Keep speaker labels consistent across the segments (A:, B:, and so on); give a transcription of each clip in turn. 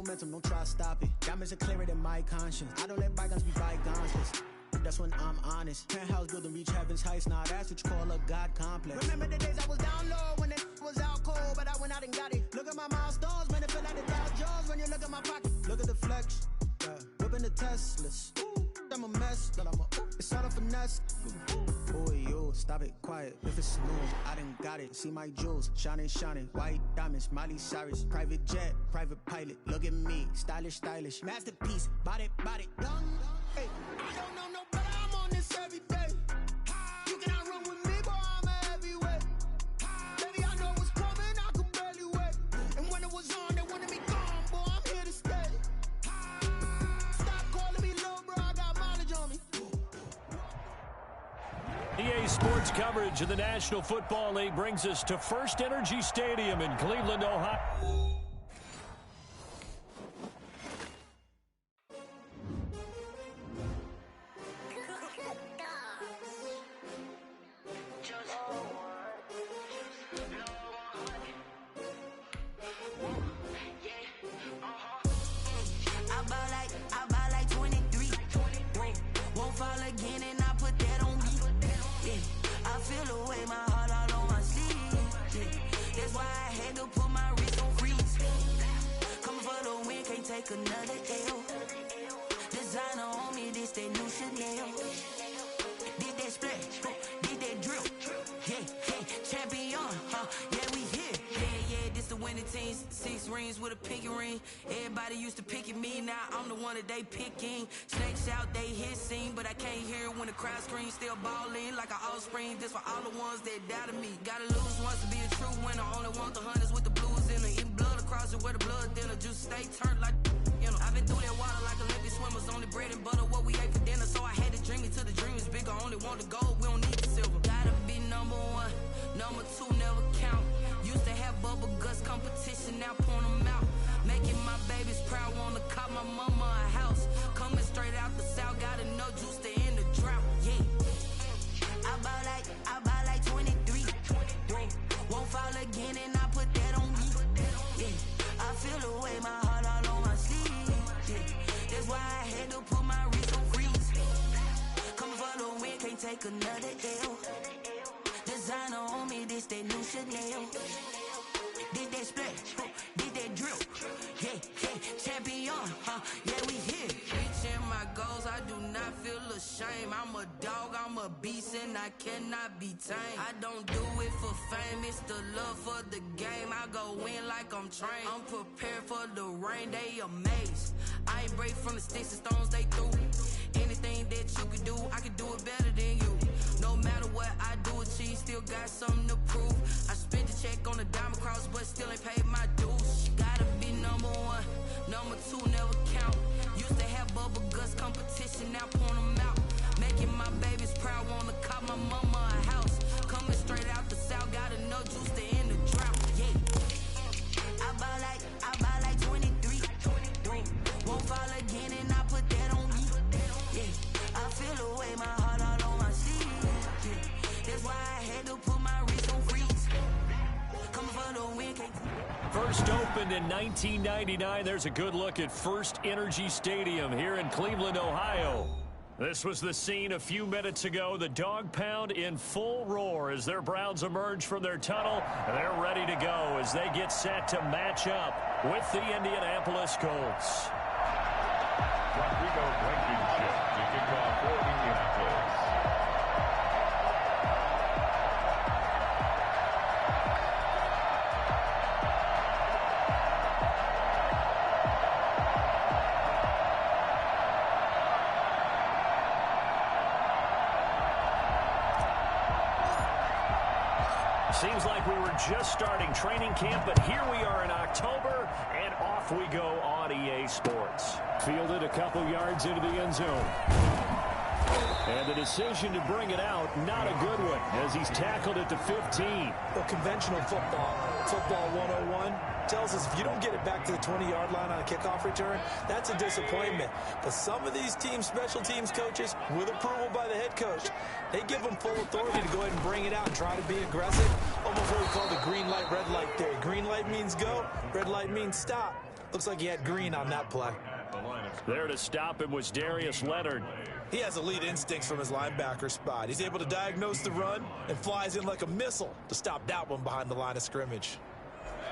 A: momentum, don't try to stop it. Diamonds are clearer than my conscience. I don't let bygones be bygones. That's when I'm honest. Penthouse building, reach heaven's heights. Nah, that's what you call a God complex. Remember the days I was down low when it was out cold, but I went out and got it. Look at my milestones, man, it feel like the Dow Jones when you look at my pocket. Look at the flex, whipping the Teslas. I'm a mess, but it's all a finesse. Boy, yo, stop it, quiet. If it's new, I done got it. See my jewels, shining, shining. White diamonds, Miley Cyrus. Private jet, private pilot. Look at me, stylish, stylish. Masterpiece, body, young. Hey, I don't know no better, I'm on this every day. You cannot run with me, boy, I'm a heavyweight. Baby, I know what's coming, I could barely wait. And when it was on, they wanted me gone, boy, I'm here to stay. Stop calling me low, bro, I got mileage on me.
B: EA Sports coverage of the National Football League brings us to First Energy Stadium in Cleveland, Ohio.
C: Another L. Designer on me, this that new Chanel. Did that splash, did that drill. Yeah, champion, yeah, we here. Yeah, this the winning team. 6 rings with a pinky ring. Everybody used to pick at me, now I'm the one that they picking. Snakes out, they hissing, but I can't hear when the crowd screams. Still balling like an offspring. This for all the ones that doubted me. Gotta lose once to be a true winner. Only want the hunters with the blues in it. Eating blood across it where the blood thinner. Juice stay turned like. I've been through that water like Olympic swimmers. Only bread and butter, what we ate for dinner. So I had to dream it till the dream is bigger. Only want the gold, we don't need the silver. Gotta be number 1, number 2 never count. Used to have bubble guts competition, now point them out. Making my babies proud, wanna cop my mama a house. Coming straight out the south, gotta know juice to end the drought. Yeah, I buy like 23. Won't fall again and I put that on me. Yeah, I feel the way my heart all on my sleeve. That's why I had to put my wrist on freeze. Coming for the win, can't take another L. Designer on me, this that new Chanel. Did that splash, did that drill. Yeah, champion, yeah, we here. Reaching my goals, I do not feel ashamed. I'm a dog, I'm a beast, and I cannot be tamed. I don't do it for fame, it's the love for the game. I go in like I'm trained. I'm prepared for the rain, they amazed. I ain't break from the sticks and stones they threw. Anything that you can do, I can do it better than you. No matter what I do, achieve, still got something to prove. I spent the check on the diamond cross, but still ain't paid my dues. Gotta be number 1, number 2 never count. Used to have bubble guts competition, now point them out. Making my babies proud, wanna cop my mama a house. Coming straight out the south, gotta know juice to end the drought. Yeah, I buy like 23. Won't fall again and I put that on me. Yeah, I feel the way my heart all on my sleeve. Yeah, that's why I had to put my wrist on freeze. Coming for the win, can't.
B: First opened in 1999, there's a good look at First Energy Stadium here in Cleveland, Ohio. This was the scene a few minutes ago. The dog pound in full roar as their Browns emerge from their tunnel. They're ready to go as they get set to match up with the Indianapolis Colts.
D: Rodrigo Blankenship to kick off for Indianapolis.
B: Seems like we were just starting training camp, but here we are in October, and off we go on EA Sports. Fielded a couple yards into the end zone. And the decision to bring it out, not a good one, as he's tackled at the 15.
E: Well, conventional football 101, tells us if you don't get it back to the 20-yard line on a kickoff return, that's a disappointment. But some of these teams, special teams coaches, with approval by the head coach, they give them full authority to go ahead and bring it out and try to be aggressive. Almost what we call the green light, red light theory. Green light means go, red light means stop. Looks like he had green on that play.
B: There to stop him was Darius Leonard.
E: He has elite instincts from his linebacker spot. He's able to diagnose the run and flies in like a missile to stop that one behind the line of scrimmage.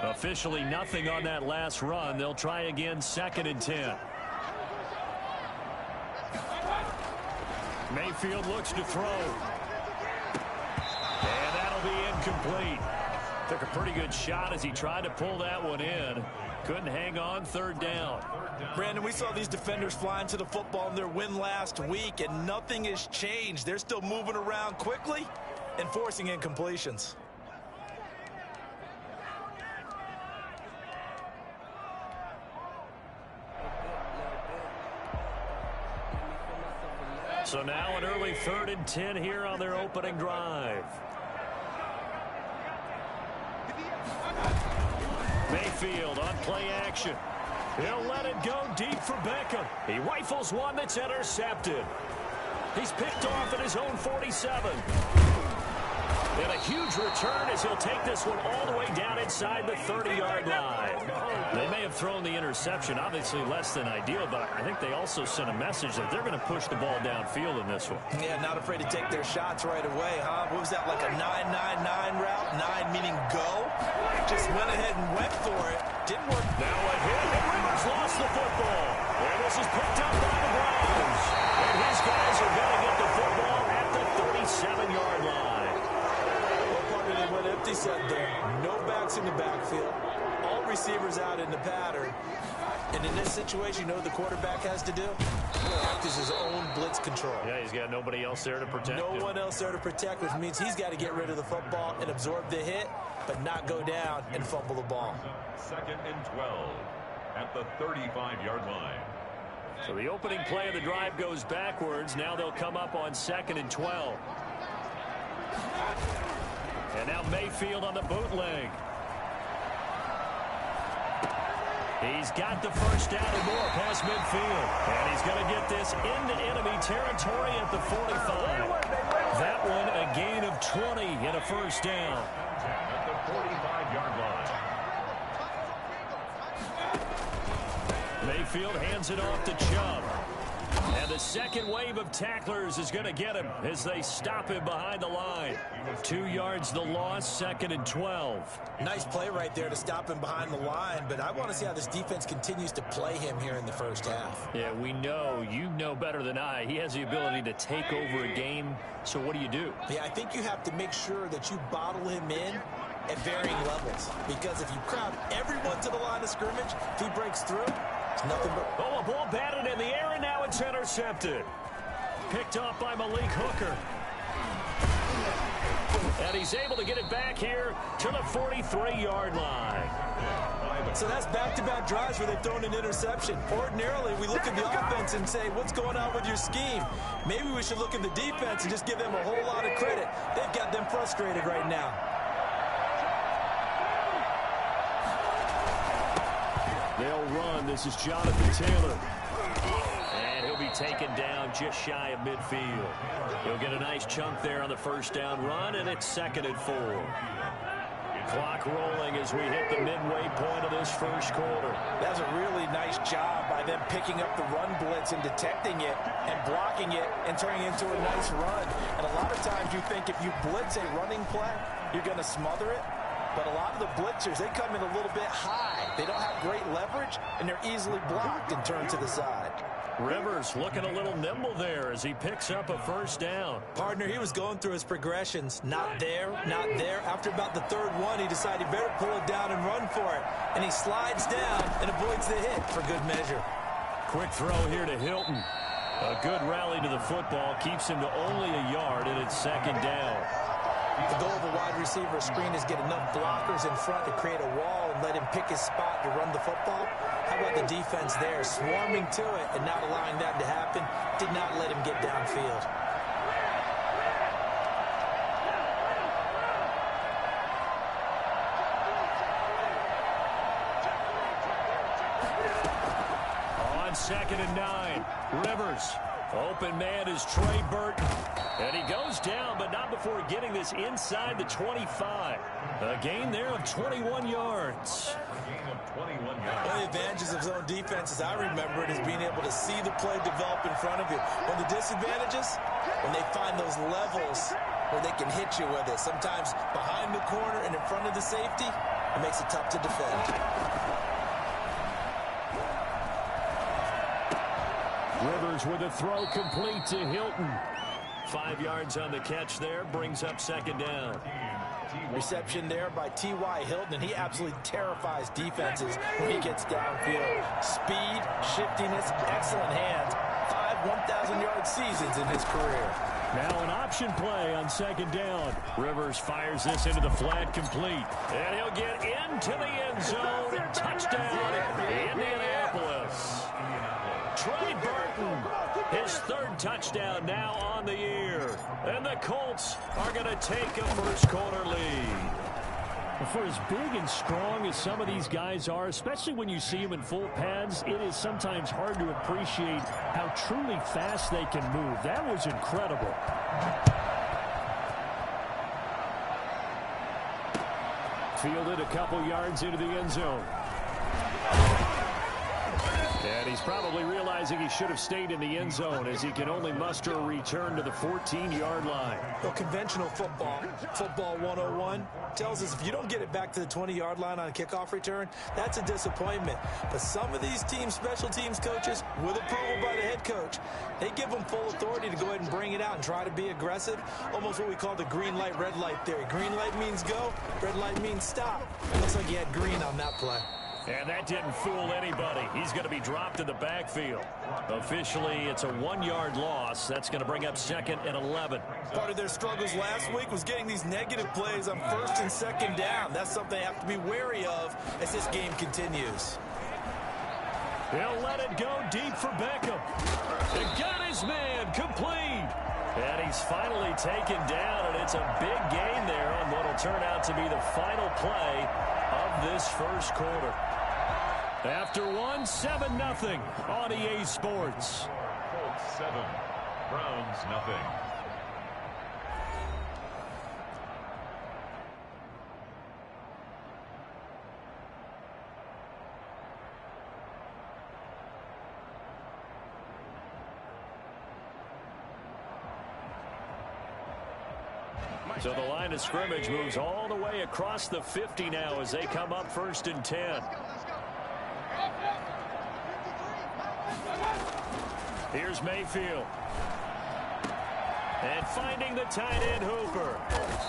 B: Officially nothing on that last run. They'll try again, 2nd and 10. Mayfield looks to throw. And that'll be incomplete. Took a pretty good shot as he tried to pull that one in. Couldn't hang on, 3rd down.
E: Brandon, we saw these defenders flying to the football in their win last week, and nothing has changed. They're still moving around quickly and forcing incompletions.
B: So now an early 3rd and 10 here on their opening drive. Mayfield on play action. He'll let it go deep for Beckham. He rifles one that's intercepted. He's picked off at his own 47. And a huge return as he'll take this one all the way down inside the 30-yard line. They may have thrown the interception, obviously less than ideal, but I think they also sent a message that they're going to push the ball downfield in this one.
E: Yeah, not afraid to take their shots right away, huh? What was that, like a 9-9-9 route? 9 meaning go? Just went ahead and went for it. Didn't work.
B: Now a hit, and Rivers lost the football. And this is picked up by the Browns. And his guys are going to get the football at the 37-yard line.
E: They went empty set there. No backs in the backfield. All receivers out in the pattern. And in this situation, you know what the quarterback has to do? Act as his own blitz control.
B: Yeah, he's got nobody else there to protect him.
E: No one else there to protect, which means he's got to get rid of the football and absorb the hit, but not go down and fumble the ball.
D: 2nd and 12 at the 35-yard line.
B: So the opening play of the drive goes backwards. Now they'll come up on 2nd and 12. And now Mayfield on the bootleg. He's got the first down and more past midfield. And he's going to get this into enemy territory at the 45. That one a gain of 20 and a first down.
D: At the 45-yard line.
B: Mayfield hands it off to Chubb. And the second wave of tacklers is going to get him as they stop him behind the line. 2 yards the loss, 2nd and 12.
E: Nice play right there to stop him behind the line, but I want to see how this defense continues to play him here in the first half.
B: Yeah, we know, you know better than I, he has the ability to take over a game, so what do you do?
E: Yeah, I think you have to make sure that you bottle him in at varying levels, because if you crowd everyone to the line of scrimmage, if he breaks through, it's nothing but...
B: Oh, a ball batted in the air, and now it's intercepted. Picked off by Malik Hooker. And he's able to get it back here to the 43-yard line.
E: So that's back-to-back drives where they've thrown an interception. Ordinarily, we look at the offense and say, what's going on with your scheme? Maybe we should look at the defense and just give them a whole lot of credit. They've got them frustrated right now.
B: They'll run. This is Jonathan Taylor. And he'll be taken down just shy of midfield. He'll get a nice chunk there on the first down run, and it's 2nd and 4. Clock rolling as we hit the midway point of this first quarter.
E: That's a really nice job by them picking up the run blitz and detecting it and blocking it and turning it into a nice run. And a lot of times you think if you blitz a running play, you're going to smother it. But a lot of the blitzers, they come in a little bit high. They don't have great leverage, and they're easily blocked and turned to the side.
B: Rivers looking a little nimble there as he picks up a first down.
E: Partner, he was going through his progressions. Not there, not there. After about the third one, he decided he better pull it down and run for it. And he slides down and avoids the hit for good measure.
B: Quick throw here to Hilton. A good rally to the football keeps him to only a yard, and it's 2nd down.
E: The goal of a wide receiver screen is get enough blockers in front to create a wall and let him pick his spot to run the football. How about the defense there, swarming to it and not allowing that to happen? Did not let him get downfield.
B: On 2nd and 9, Rivers Open man is Trey Burton. And he goes down, but not before getting this inside the 25. A gain there of 21 yards.
E: One of the advantages of zone defense, as I remember it, is being able to see the play develop in front of you. One of the disadvantages, when they find those levels where they can hit you with it, sometimes behind the corner and in front of the safety, it makes it tough to defend.
B: Rivers with a throw complete to Hilton. 5 yards on the catch there, brings up second down.
E: Reception there by T.Y. Hilton, and he absolutely terrifies defenses when he gets downfield. Speed, shiftiness, excellent hands. 5 1,000-yard seasons in his career.
B: Now an option play on second down. Rivers fires this into the flat complete. And he'll get into the end zone. Touchdown, Indianapolis. Trey Burton, his 3rd touchdown now on the year. And the Colts are going to take a first-quarter lead. For as big and strong as some of these guys are, especially when you see them in full pads, it is sometimes hard to appreciate how truly fast they can move. That was incredible. Fielded a couple yards into the end zone. And he's probably realizing he should have stayed in the end zone as he can only muster a return to the 14-yard line.
E: Well, conventional football 101, tells us if you don't get it back to the 20-yard line on a kickoff return, that's a disappointment. But some of these teams, special teams coaches, with approval by the head coach, they give them full authority to go ahead and bring it out and try to be aggressive. Almost what we call the green light, red light theory. Green light means go, red light means stop. Looks like he had green on that play.
B: And that didn't fool anybody. He's going to be dropped in the backfield. Officially, it's a 1-yard loss. That's going to bring up 2nd and 11.
E: Part of their struggles last week was getting these negative plays on 1st and 2nd down. That's something they have to be wary of as this game continues.
B: He'll let it go deep for Beckham. He got his man complete. And he's finally taken down, and it's a big gain there on what will turn out to be the final play of this first quarter. After 7-0 on EA Sports.
D: Colts 7, Browns nothing.
B: So the line of scrimmage moves all the way across the 50 now as they come up 1st and 10. Here's Mayfield. And finding the tight end Hooper.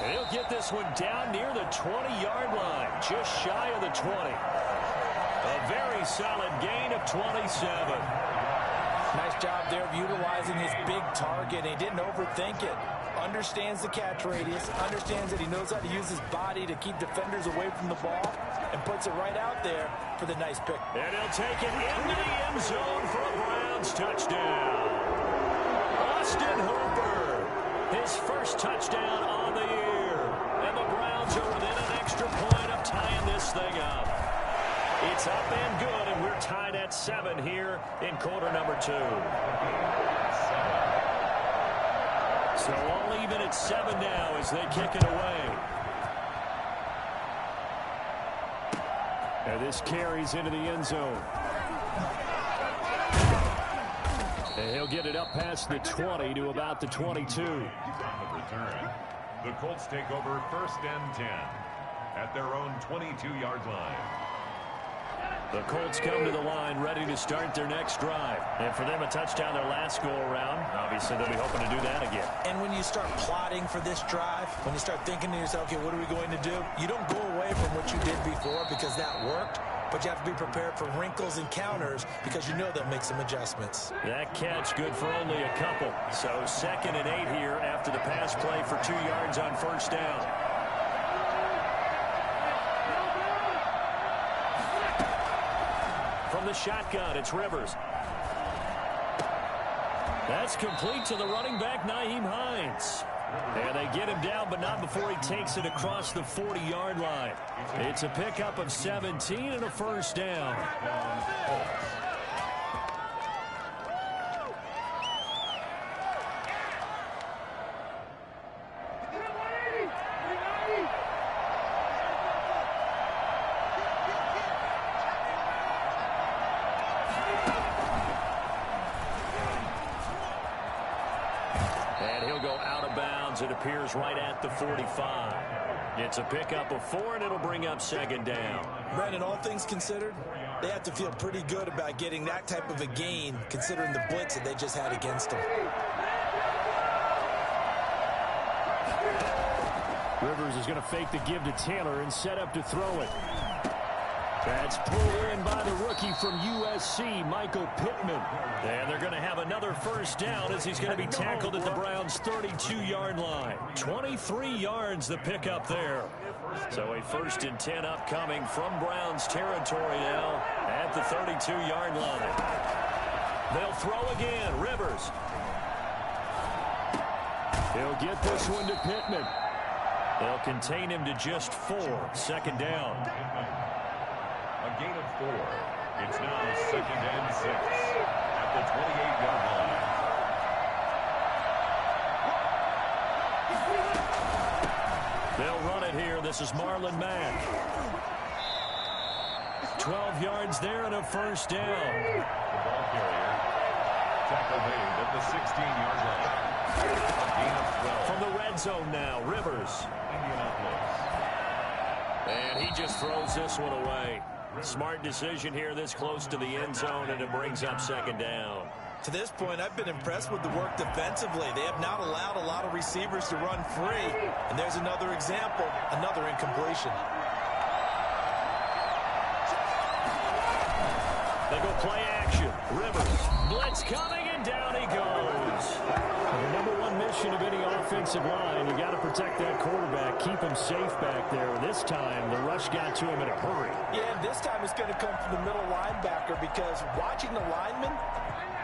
B: And he'll get this one down near the 20-yard line, just shy of the 20. A very solid gain of 27.
E: Nice job there of utilizing his big target. He didn't overthink it. Understands the catch radius, understands that he knows how to use his body to keep defenders away from the ball, and puts it right out there for the nice pick.
B: And he'll take it into the end zone for a Browns touchdown. Austin Hooper, his first touchdown on the year. And the Browns are within an extra point of tying this thing up. It's up and good, and we're tied at 7 here in quarter number 2. So all even at 7 now as they kick it away. And this carries into the end zone. And he'll get it up past the 20 to about the 22.
D: Return. The Colts take over 1st and 10 at their own 22-yard line.
B: The Colts come to the line ready to start their next drive. And for them, a touchdown their last go-around. Obviously, they'll be hoping to do that again.
E: And when you start plotting for this drive, when you start thinking to yourself, okay, what are we going to do? You don't go away from what you did before because that worked, but you have to be prepared for wrinkles and counters because you know they'll make some adjustments.
B: That catch good for only a couple. So 2nd and 8 here after the pass play for 2 yards on 1st down. From the shotgun, it's Rivers. That's complete to the running back, Nyheim Hines. And they get him down, but not before he takes it across the 40-yard line. It's a pickup of 17 and a first down. yards, it appears, right at the 45. It's a pickup of 4, and it'll bring up second down.
E: Brandon, all things considered, they have to feel pretty good about getting that type of a gain, considering the blitz that they just had against them.
B: Rivers is going to fake the give to Taylor and set up to throw it. That's pulled in by the rookie from USC, Michael Pittman. And they're going to have another first down as he's going to be tackled at the Browns' 32-yard line. 23 yards the pickup there. So a 1st and 10 upcoming from Browns territory now at the 32-yard line. They'll throw again. Rivers. He'll get this one to Pittman. They'll contain him to just 4. Second down.
D: A gain of 4. It's now 2nd and 6 at the 28-yard line.
B: They'll run it here. This is Marlon Mack. 12 yards there and a first down.
D: The ball carrier. Tackle made at the 16-yard line. A gain of 12.
B: From the red zone now, Rivers.
D: Indianapolis.
B: And he just throws this one away. Smart decision here this close to the end zone, and it brings up second down.
E: To this point, I've been impressed with the work defensively. They have not allowed a lot of receivers to run free. And there's another example, another incompletion.
B: They go play action. Rivers. Blitz coming, and down he goes. The number one mission of any offensive line, you got to protect that quarterback, keep him safe back there. This time, the rush got to him in a hurry.
E: Yeah, this time it's going to come from the middle linebacker because watching the lineman,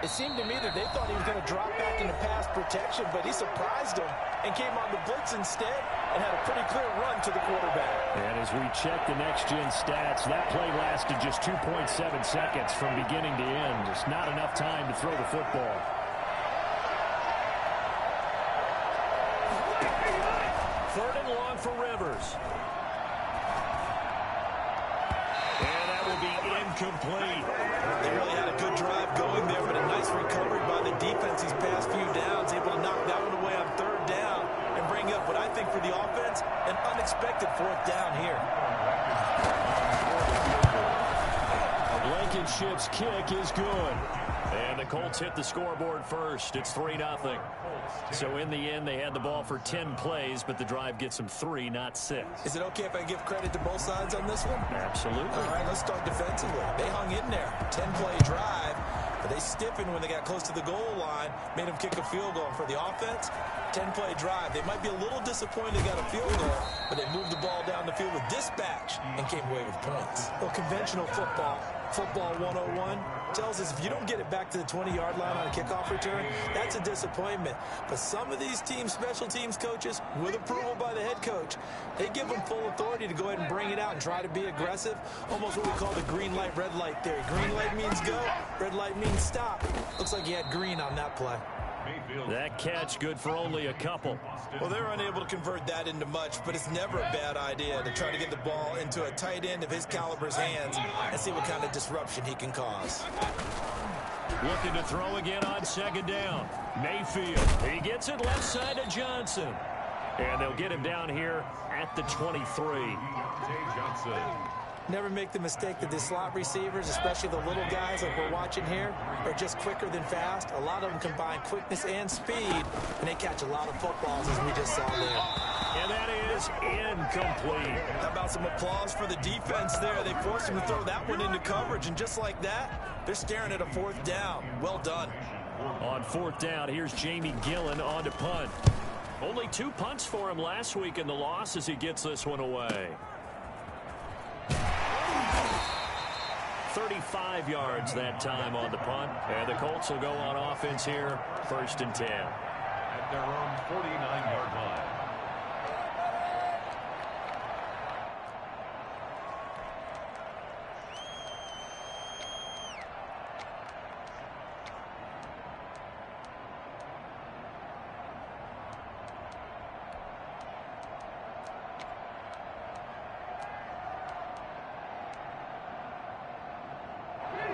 E: it seemed to me that they thought he was going to drop back into pass protection, but he surprised them and came on the blitz instead and had a pretty clear run to the quarterback.
B: And as we check the next-gen stats, that play lasted just 2.7 seconds from beginning to end. Just not enough time to throw the football. Third and long for Rivers. And that will be incomplete.
E: They really had a good drive going there, but a nice recovery by the defense these past few downs, able to knock that one away on 3rd down and bring up what I think for the offense, an unexpected 4th down here.
B: Blankenship's kick is good. And the Colts hit the scoreboard first. It's 3-0. So in the end, they had the ball for 10 plays, but the drive gets them 3, not 6.
E: Is it okay if I give credit to both sides on this one?
B: Absolutely.
E: All right, let's start defensively. They hung in there. 10-play drive, but they stiffened when they got close to the goal line, made them kick a field goal. And for the offense, 10-play drive. They might be a little disappointed they got a field goal, but they moved the ball down the field with dispatch and came away with points. Well, conventional football 101, tells us if you don't get it back to the 20-yard line on a kickoff return, that's a disappointment. But some of these teams, special teams coaches, with approval by the head coach, they give them full authority to go ahead and bring it out and try to be aggressive. Almost what we call the green light, red light theory. Green light means go, red light means stop. Looks like he had green on that play.
B: That catch good for only a couple.
E: Well, they're unable to convert that into much, but it's never a bad idea to try to get the ball into a tight end of his caliber's hands and see what kind of disruption he can cause.
B: Looking to throw again on 2nd down. Mayfield. He gets it left side to Johnson. And they'll get him down here at the 23.
D: Johnson.
E: Never make the mistake that the slot receivers, especially the little guys like we're watching here, are just quicker than fast. A lot of them combine quickness and speed, and they catch a lot of footballs, as we just saw there.
B: And that is incomplete.
E: How about some applause for the defense there? They forced him to throw that one into coverage, and just like that, they're staring at a 4th down. Well done.
B: On 4th down, here's Jamie Gillen on to punt. Only 2 punts for him last week in the loss as he gets this one away. 35 yards that time on the punt. And the Colts will go on offense here, 1st and 10.
D: At their own 49-yard line.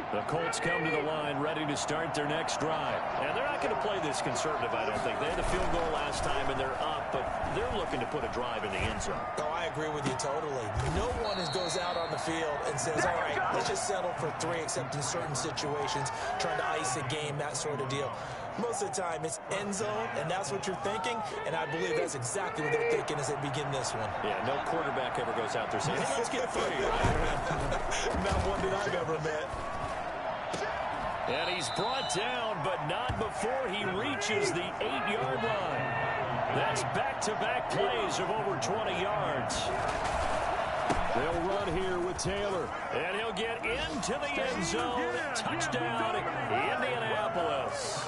B: The Colts come to the line ready to start their next drive. And they're not going to play this conservative, I don't think. They had the field goal last time, and they're up, but they're looking to put a drive in the end zone.
E: Oh, I agree with you totally. No one goes out on the field and says, all right, let's just settle for 3, except in certain situations, trying to ice a game, that sort of deal. Most of the time, it's end zone, and that's what you're thinking, and I believe that's exactly what they're thinking as they begin this one.
B: Yeah, no quarterback ever goes out there saying, hey, let's get 3.
E: Not one that I've ever met.
B: And he's brought down, but not before he reaches the 8-yard line. That's back-to-back plays of over 20 yards. They'll run here with Taylor, and he'll get into the end zone. Touchdown, Indianapolis.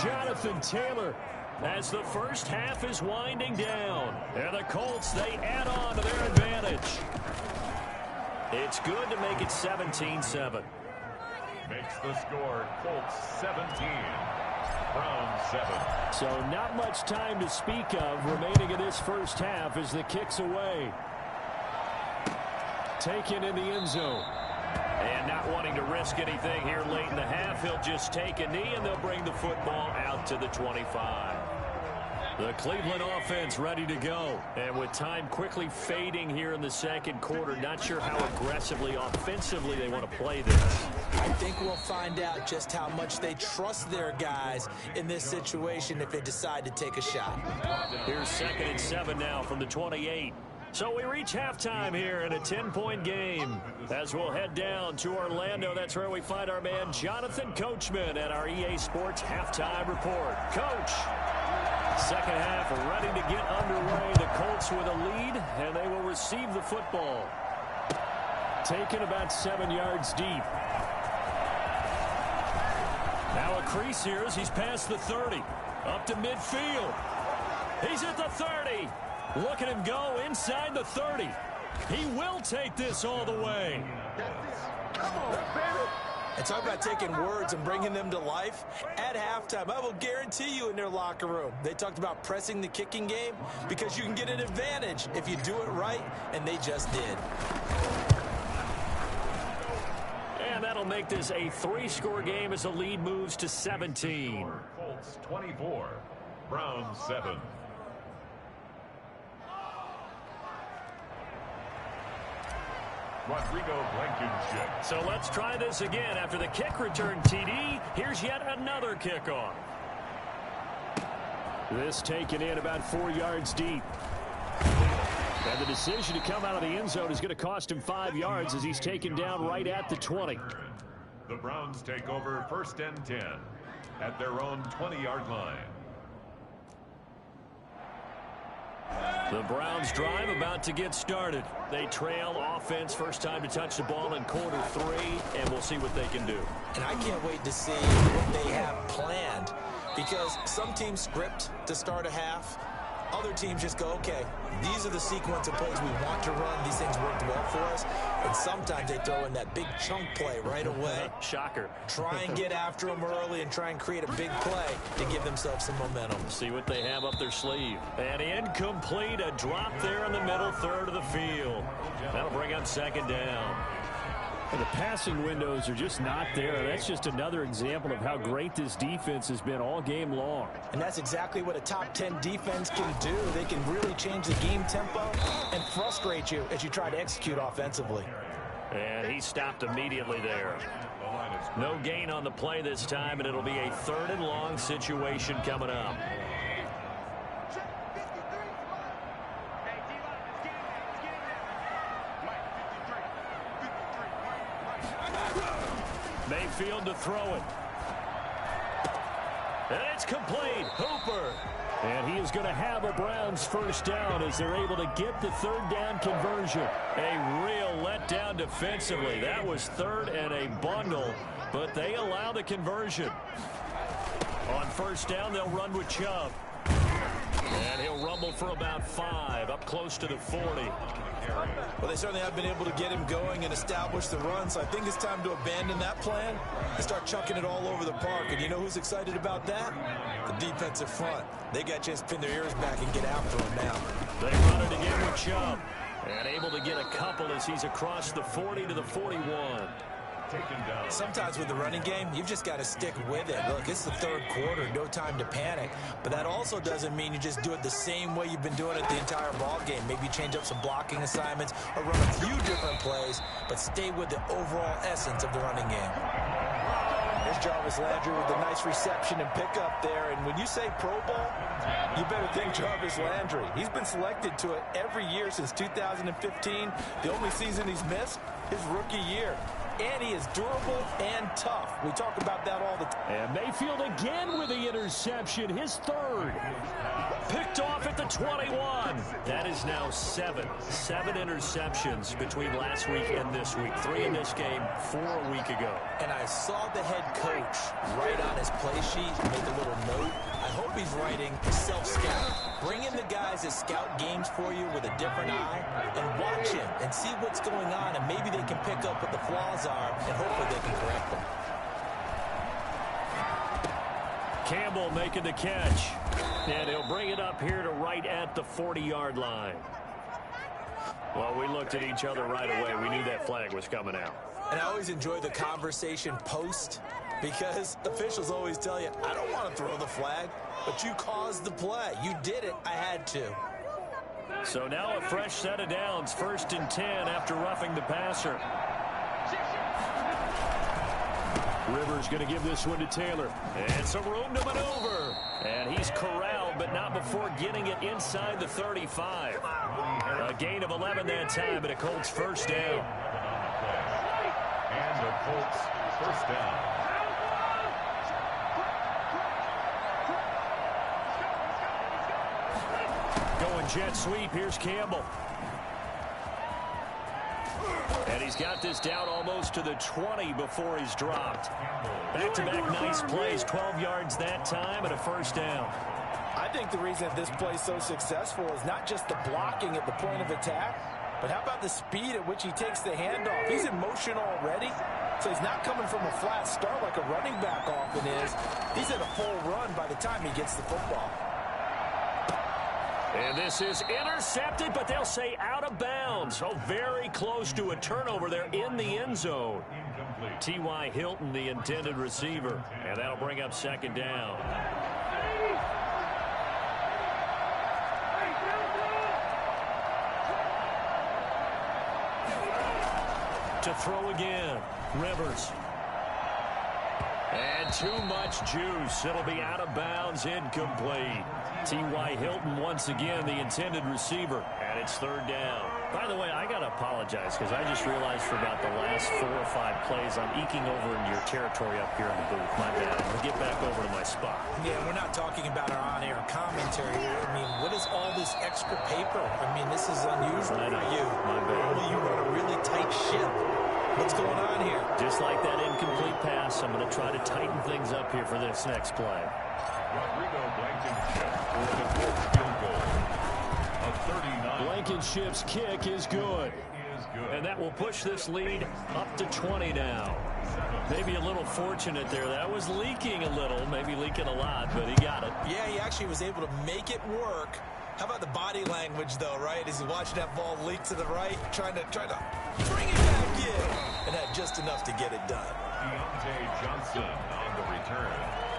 B: Jonathan Taylor, as the first half is winding down. And the Colts, they add on to their advantage. It's good to make it 17-7.
D: Makes the score Colts 17, Browns 7.
B: So not much time to speak of remaining in this first half as the kick's away. Taken in the end zone. And not wanting to risk anything here late in the half, he'll just take a knee and they'll bring the football out to the 25. The Cleveland offense ready to go. And with time quickly fading here in the second quarter, not sure how aggressively, offensively they want to play this.
E: I think we'll find out just how much they trust their guys in this situation if they decide to take a shot.
B: Here's 2nd and 7 now from the 28. So we reach halftime here in a 10-point game. As we'll head down to Orlando, that's where we find our man Jonathan Coachman at our EA Sports Halftime Report. Coach, second half ready to get underway. The Colts with a lead, and they will receive the football. Taken about 7 yards deep. Now a crease here as he's past the 30. Up to midfield. He's at the 30. Look at him go inside the 30. He will take this all the way.
E: Come on, baby. And talk about taking words and bringing them to life. At halftime, I will guarantee you in their locker room, they talked about pressing the kicking game because you can get an advantage if you do it right, and they just did.
B: And that'll make this a 3-score game as the lead moves to 17.
D: Colts 24, Browns 7. Rodrigo Blankenship.
B: So let's try this again. After the kick return TD, here's yet another kickoff. This taken in about 4 yards deep. And the decision to come out of the end zone is going to cost him 5 yards as he's taken down right at the 20.
D: The Browns take over 1st and 10 at their own 20-yard line.
B: The Browns drive about to get started. They trail offense, first time to touch the ball in quarter 3, and we'll see what they can do.
E: And I can't wait to see what they have planned, because some teams script to start a half. Other teams just go, okay, these are the sequence of plays we want to run. These things worked well for us. And sometimes they throw in that big chunk play right away.
B: Shocker.
E: Try and get after them early and try and create a big play to give themselves some momentum.
B: See what they have up their sleeve. And incomplete, a drop there in the middle third of the field. That'll bring up 2nd down. And the passing windows are just not there. That's just another example of how great this defense has been all game long.
E: And that's exactly what a top 10 defense can do. They can really change the game tempo and frustrate you as you try to execute offensively.
B: And he stopped immediately there. No gain on the play this time, and it'll be a 3rd and long situation coming up. Mayfield to throw it. And it's complete. Hooper. And he is going to have a Browns first down as they're able to get the 3rd down conversion. A real letdown defensively. That was 3rd and a bundle, but they allow the conversion. On first down, they'll run with Chubb. And he'll rumble for about 5, up close to the 40.
E: Well, they certainly have been able to get him going and establish the run, so I think it's time to abandon that plan and start chucking it all over the park. And you know who's excited about that? The defensive front. They got a chance to pin their ears back and get after him now.
B: They run it again with Chubb. And able to get a couple as he's across the 40 to the 41.
D: taken down.
E: Sometimes with the running game, you've just got to stick with it. Look, it's the third quarter, no time to panic. But that also doesn't mean you just do it the same way you've been doing it the entire ball game. Maybe change up some blocking assignments or run a few different plays, but stay with the overall essence of the running game. Here's Jarvis Landry with a nice reception and pickup there. And when you say Pro Bowl, you better think Jarvis Landry. He's been selected to it every year since 2015. The only season he's missed, his rookie year. And he is durable and tough. We talk about that all the time.
B: And Mayfield again with the interception, his third. Picked off at the 21. That is now seven interceptions between last week and this week. 3 in this game, 4 a week ago.
E: And I saw the head coach write on his play sheet, make a little note. I hope he's writing self-scout. Bring in the guys that scout games for you with a different eye and watch him and see what's going on, and maybe they can pick up what the flaws are and hopefully they can correct them.
B: Campbell making the catch. And he'll bring it up here to right at the 40-yard line. Well, we looked at each other right away. We knew that flag was coming out.
E: And I always enjoy the conversation post because officials always tell you, I don't want to throw the flag, but you caused the play. You did it. I had to.
B: So now a fresh set of downs. 1st and 10 after roughing the passer. Rivers going to give this one to Taylor. And some room to maneuver. And he's corralled, but not before getting it inside the 35. A gain of 11 that time, and a Colts first down.
D: And the Colts first down.
B: Going jet sweep. Here's Campbell. And he's got this down almost to the 20 before he's dropped. Back-to-back nice plays, 12 yards that time, and a first down.
E: I think the reason this play is so successful is not just the blocking at the point of attack, but how about the speed at which he takes the handoff? He's in motion already, so he's not coming from a flat start like a running back often is. He's at a full run by the time he gets the football.
B: And this is intercepted, but they'll say out of bounds. So very close to a turnover there in the end zone. T.Y. Hilton, the intended receiver. And that'll bring up second down. To throw again, Rivers. And too much juice. It'll be out of bounds, incomplete. T.Y. Hilton once again, the intended receiver, and it's third down. By the way, I got to apologize because I just realized for about the last 4 or 5 plays, I'm eking over in your territory up here in the booth. My bad. I'm going to get back over to my spot.
E: Yeah, we're not talking about our on-air commentary here. I mean, what is all this extra paper? I mean, this is unusual for you.
B: My bad.
E: Well, you run a really tight ship. What's going on here?
B: Just like that incomplete pass, I'm going to try to tighten things up here for this next play.
D: Rodrigo Blankenship for the fourth field goal of 39.
B: Blankenship's kick is good. And that will push this lead up to 20 now. Maybe a little fortunate there. That was leaking a little, maybe leaking a lot, but he got it.
E: Yeah, he actually was able to make it work. How about the body language, though, right? As he's watching that ball leak to the right, trying to bring it back in. And had just enough to get it done.
D: Deontay Johnson on the return.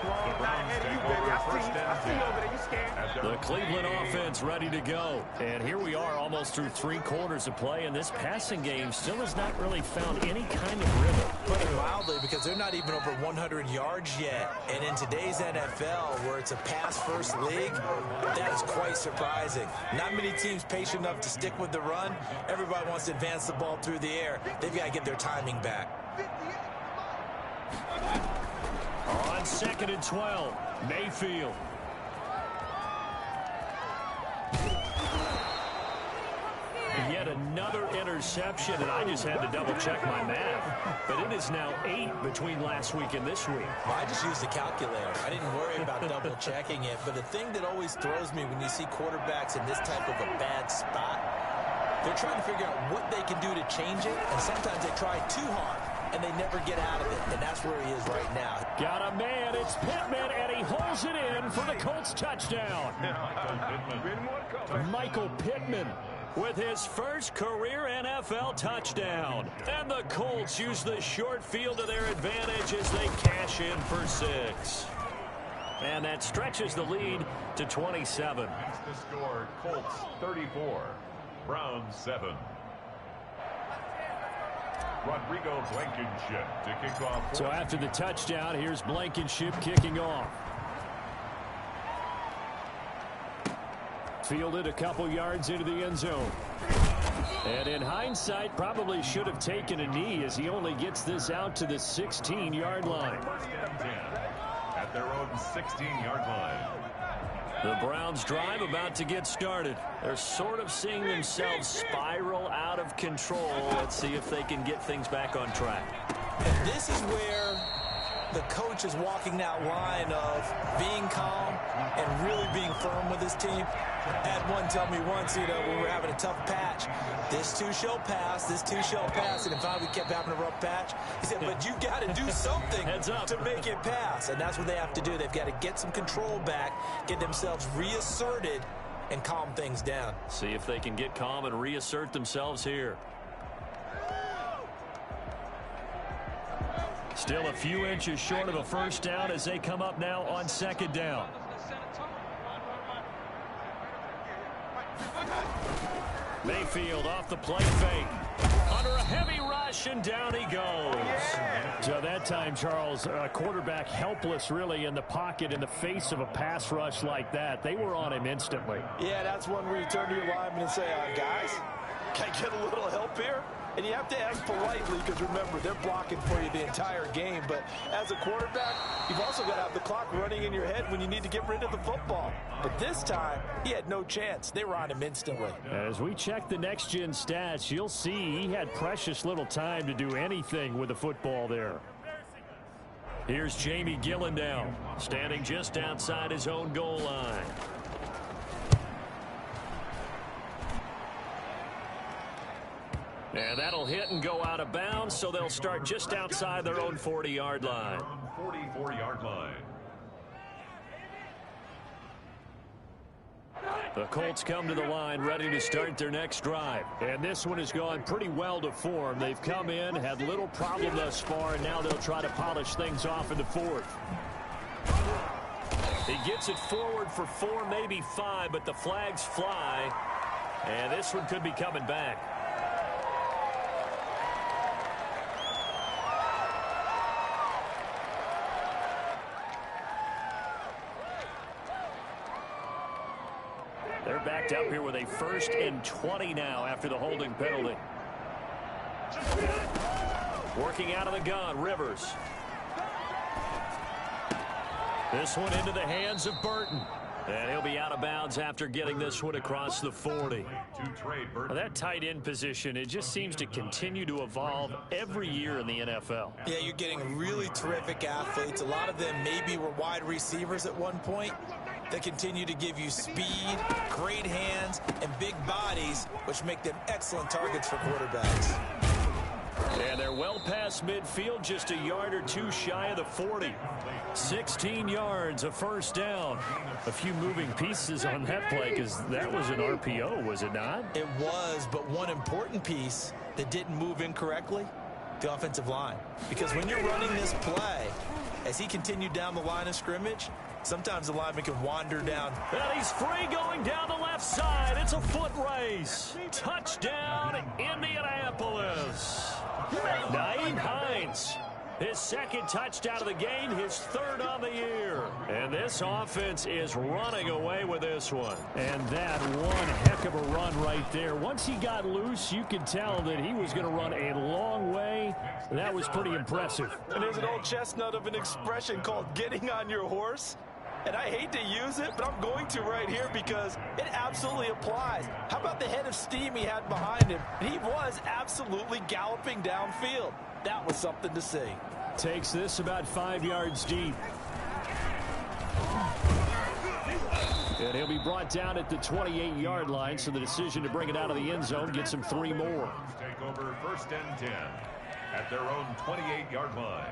D: The Browns take over first and 10.
B: The Cleveland offense ready to go. And here we are almost through 3 quarters of play, and this passing game still has not really found any kind of rhythm.
E: Put it mildly, because they're not even over 100 yards yet. And in today's NFL, where it's a pass-first league, that is quite surprising. Not many teams patient enough to stick with the run. Everybody wants to advance the ball through the air. They've got to get their timing back.
B: On 2nd and 12, Mayfield. Yet another interception, and I just had to double-check my math. But it is now 8 between last week and this week.
E: Well, I just used the calculator. I didn't worry about double-checking it. But the thing that always throws me when you see quarterbacks in this type of a bad spot, they're trying to figure out what they can do to change it, and sometimes they try too hard, and they never get out of it, and that's where he is right now.
B: Got a man, it's Pittman, and he holds it in for the Colts touchdown. Michael Pittman. with his first career NFL touchdown. And the Colts use the short field to their advantage as they cash in for 6. And that stretches the lead to 27.
D: That's the score. Colts 34, Browns 7. Rodrigo Blankenship to kick off.
B: So after the touchdown, here's Blankenship kicking off. Fielded a couple yards into the end zone. And in hindsight, probably should have taken a knee as he only gets this out to the 16-yard line.
D: First and 10 at their own 16-yard line.
B: The Browns drive about to get started. They're sort of seeing themselves spiral out of control. Let's see if they can get things back on track.
E: And this is where the coach is walking that line of being calm and really being firm with his team. I had one tell me once, when we were having a tough patch, this too shall pass, this too shall pass. And in fact, we kept having a rough patch. He said, but you got to do something to make it pass. And that's what they have to do. They've got to get some control back, get themselves reasserted, and calm things down.
B: See if they can get calm and reassert themselves here. Still a few inches short of a first down as they come up now on second down. Mayfield off the play fake. Under a heavy rush, and down he goes. So that time, Charles, a quarterback helpless really in the pocket in the face of a pass rush like that. They were on him instantly.
E: Yeah, that's one where you turn to your lineman and say, guys, can I get a little help here? And you have to ask politely because, remember, they're blocking for you the entire game. But as a quarterback, you've also got to have the clock running in your head when you need to get rid of the football. But this time, he had no chance. They were on him instantly.
B: As we check the next-gen stats, you'll see he had precious little time to do anything with the football there. Here's Jamie Gillen now, standing just outside his own goal line. And that'll hit and go out of bounds, so they'll start just outside their own 40-yard line.
D: 44-yard line.
B: The Colts come to the line ready to start their next drive. And this one has gone pretty well to form. They've come in, had little problem thus far, and now they'll try to polish things off in the fourth. He gets it forward for 4, maybe 5, but the flags fly. And this one could be coming back. They're backed up here with a 1st and 20 now after the holding penalty. Working out of the gun, Rivers. This one into the hands of Burton. And he'll be out of bounds after getting this one across the 40. Well, that tight end position, it just seems to continue to evolve every year in the NFL.
E: Yeah, you're getting really terrific athletes. A lot of them maybe were wide receivers at one point. They continue to give you speed, great hands, and big bodies, which make them excellent targets for quarterbacks.
B: And they're well past midfield, just a yard or 2 shy of the 40. 16 yards, a first down. A few moving pieces on that play because that was an RPO, was it not?
E: It was, but one important piece that didn't move incorrectly, the offensive line. Because when you're running this play, as he continued down the line of scrimmage, sometimes the lineman can wander down.
B: And he's free going down the left side. It's a foot race. Touchdown, Indianapolis. Nyheim Hines, his 2nd touchdown of the game, his 3rd on the year. And this offense is running away with this one. And that one heck of a run right there. Once he got loose, you could tell that he was going to run a long way. That was pretty impressive.
E: And there's an old chestnut of an expression called getting on your horse. And I hate to use it, but I'm going to right here because it absolutely applies. How about the head of steam he had behind him? He was absolutely galloping downfield. That was something to see.
B: Takes this about 5 yards deep. And he'll be brought down at the 28-yard line, so the decision to bring it out of the end zone gets him 3 more.
D: Take over 1st and 10 at their own 28-yard line.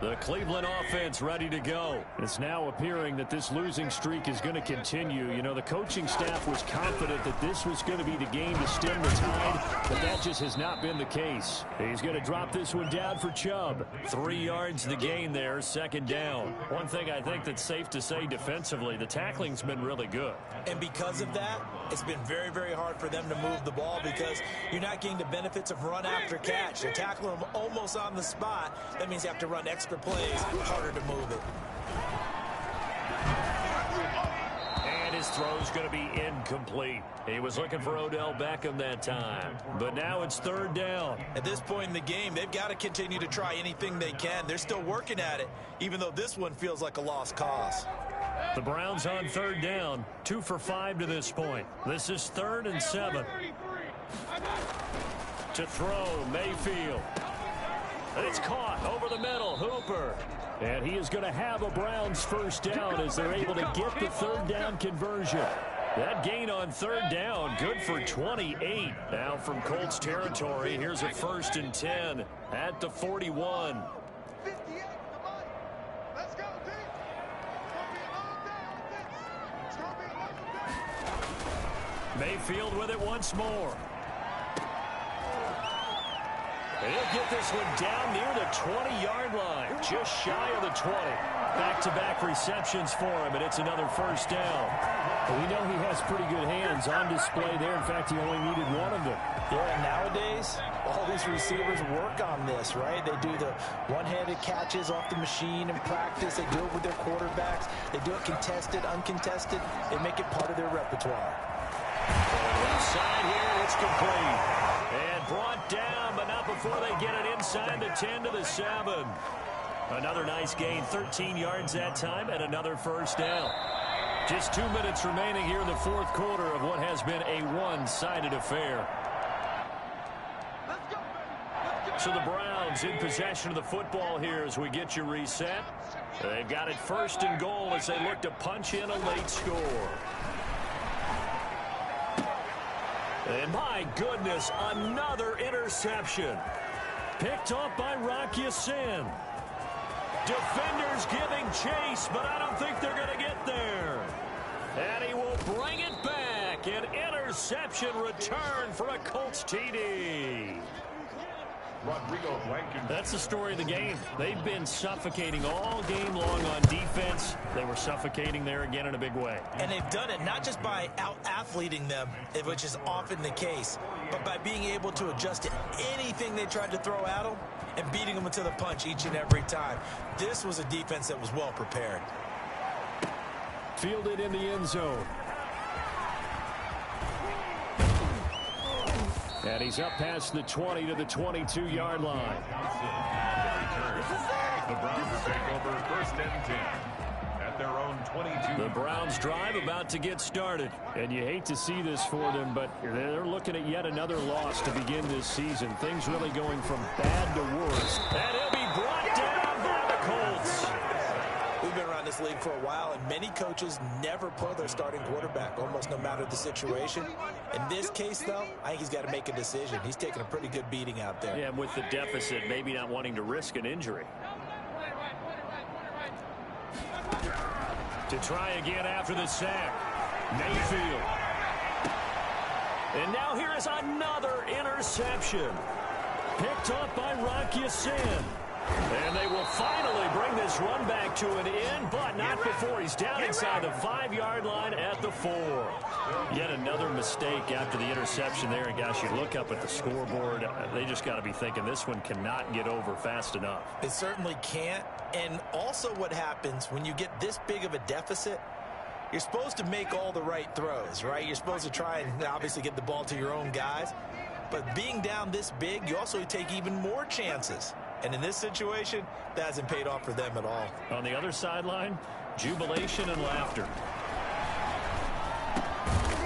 B: The Cleveland offense ready to go. It's now appearing that this losing streak is going to continue. You know, the coaching staff was confident that this was going to be the game to stem the tide, but that just has not been the case. He's going to drop this one down for Chubb. 3 yards the gain there, second down. One thing I think that's safe to say defensively, the tackling's been really good.
E: And because of that, it's been very, very hard for them to move the ball because you're not getting the benefits of run after catch. They're tackling them almost on the spot. That means you have to run extra plays, harder to move it.
B: And his throw's going to be incomplete. He was looking for Odell Beckham that time. But now it's third down.
E: At this point in the game, they've got to continue to try anything they can. They're still working at it, even though this one feels like a lost cause.
B: The Browns on third down, 2 for 5 to this point. This is 3rd and 7. To throw, Mayfield. And it's caught over the middle, Hooper. And he is going to have a Browns first down as they're able to get the third down conversion. That gain on third down, good for 28. Now from Colts territory, here's a 1st and 10 at the 41. Mayfield with it once more. And he'll get this one down near the 20-yard line, just shy of the 20. Back-to-back receptions for him, and it's another first down.
F: Well, we know he has pretty good hands on display there. In fact, he only needed one of them.
E: Yeah, nowadays, all these receivers work on this, right? They do the one-handed catches off the machine in practice. They do it with their quarterbacks. They do it contested, uncontested. They make it part of their repertoire.
B: Inside here, it's complete. And brought down, but not before they get it inside the 10 to the 7. Another nice gain, 13 yards that time, and another first down. Just 2 minutes remaining here in the fourth quarter of what has been a one-sided affair. So the Browns in possession of the football here as we get you reset. They've got it 1st and goal as they look to punch in a late score. And my goodness, another interception. Picked off by Rock Ya-Sin. Defenders giving chase, but I don't think they're going to get there. And he will bring it back. An interception return for a Colts TD. That's the story of the game. They've been suffocating all game long on defense. They were suffocating there again in a big way.
E: And they've done it not just by out-athleting them, which is often the case, but by being able to adjust to anything they tried to throw at them and beating them into the punch each and every time. This was a defense that was well prepared.
B: Fielded in the end zone. And he's up past the 20 to the 22-yard line.
D: The Browns will take over 1st and 10 at their own 22.
B: The Browns drive about to get started. And you hate to see this for them, but they're looking at yet another loss to begin this season. Things really going from bad to worse. And he'll be brought down by the Colts.
E: We've been around this league for a while, and many coaches never pull their starting quarterback, almost no matter the situation. In this case, though, I think he's got to make a decision. He's taking a pretty good beating out there.
B: Yeah, with the deficit, maybe not wanting to risk an injury. To try again after the sack. Mayfield. And now here is another interception. Picked up by Rock Ya-Sin. And they will finally bring this run back to an end, but not before he's down inside the 5-yard line at the 4. Yet another mistake after the interception there. And gosh, you look up at the scoreboard, they just got to be thinking this one cannot get over fast enough.
E: It certainly can't. And also what happens when you get this big of a deficit, you're supposed to make all the right throws, right? You're supposed to try and obviously get the ball to your own guys. But being down this big, you also take even more chances. And in this situation, that hasn't paid off for them at all.
B: On the other sideline, jubilation and laughter.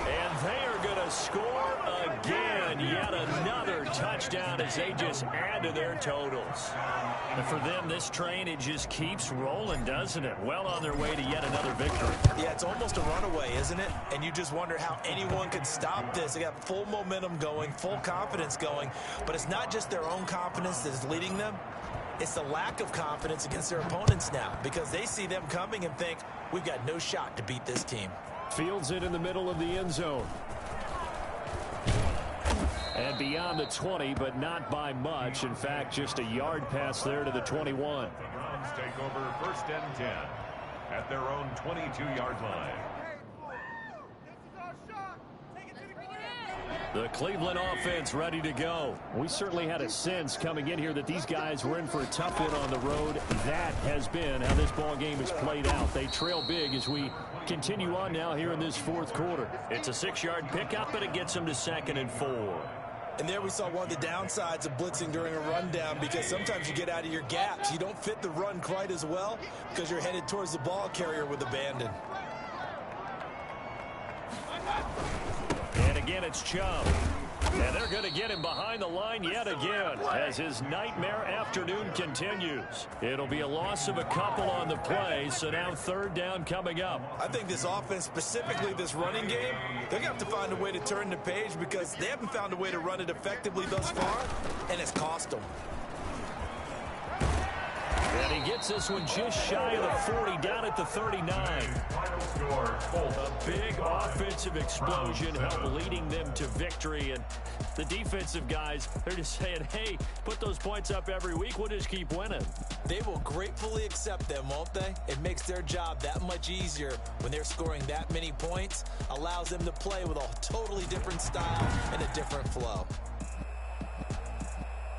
B: And they are going to score again. Yet another touchdown as they just add to their totals. And for them, this train, it just keeps rolling, doesn't it? Well on their way to yet another victory.
E: Yeah, it's almost a runaway, isn't it? And you just wonder how anyone could stop this. They got full momentum going, full confidence going. But it's not just their own confidence that is leading them. It's the lack of confidence against their opponents now because they see them coming and think, we've got no shot to beat this team.
F: Fields it in the middle of the end zone. And beyond the 20, but not by much. In fact, just a yard pass there to the 21.
D: The Browns take over 1st and 10 at their own 22-yard line.
B: The Cleveland offense ready to go.
F: We certainly had a sense coming in here that these guys were in for a tough one on the road. That has been how this ball game has played out. They trail big as we continue on now here in this fourth quarter.
B: It's a 6-yard pickup, and it gets them to 2nd and 4.
E: And there we saw one of the downsides of blitzing during a rundown because sometimes you get out of your gaps. You don't fit the run quite as well because you're headed towards the ball carrier with abandon.
B: And again, it's Chubb. And they're going to get him behind the line yet again as his nightmare afternoon continues. It'll be a loss of a couple on the play, so now 3rd down coming up.
E: I think this offense, specifically this running game, they're going to have to find a way to turn the page because they haven't found a way to run it effectively thus far, and it's cost them.
B: And he gets this one just shy of the 40, down at the 39. A big offensive explosion helped leading them to victory. And the defensive guys, they're just saying, hey, put those points up every week. We'll just keep winning.
E: They will gratefully accept them, won't they? It makes their job that much easier when they're scoring that many points. Allows them to play with a totally different style and a different flow.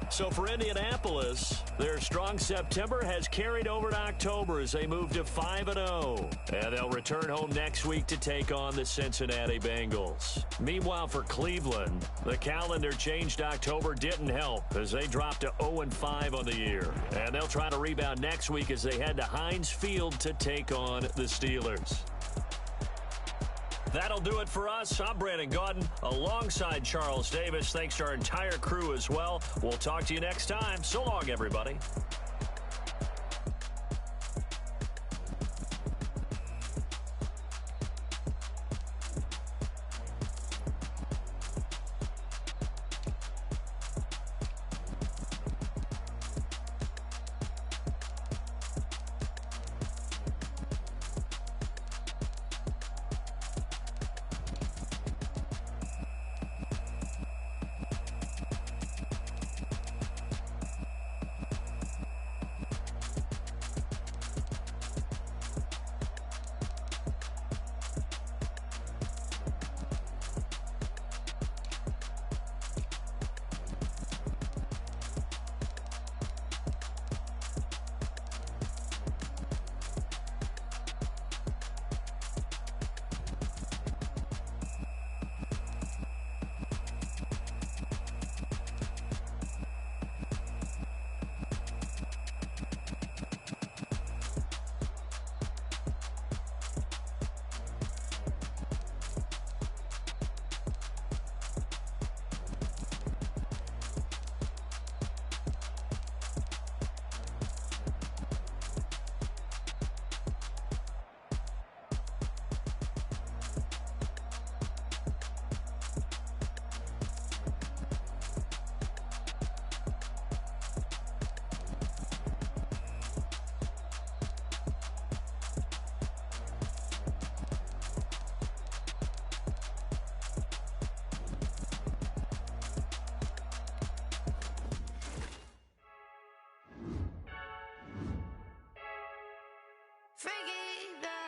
B: So for Indianapolis, their strong September has carried over to October as they move to 5-0. And they'll return home next week to take on the Cincinnati Bengals. Meanwhile, for Cleveland, the calendar changed. October didn't help as they dropped to 0-5 on the year. And they'll try to rebound next week as they head to Heinz Field to take on the Steelers. That'll do it for us. I'm Brandon Gaudin alongside Charles Davis. Thanks to our entire crew as well. We'll talk to you next time. So long, everybody.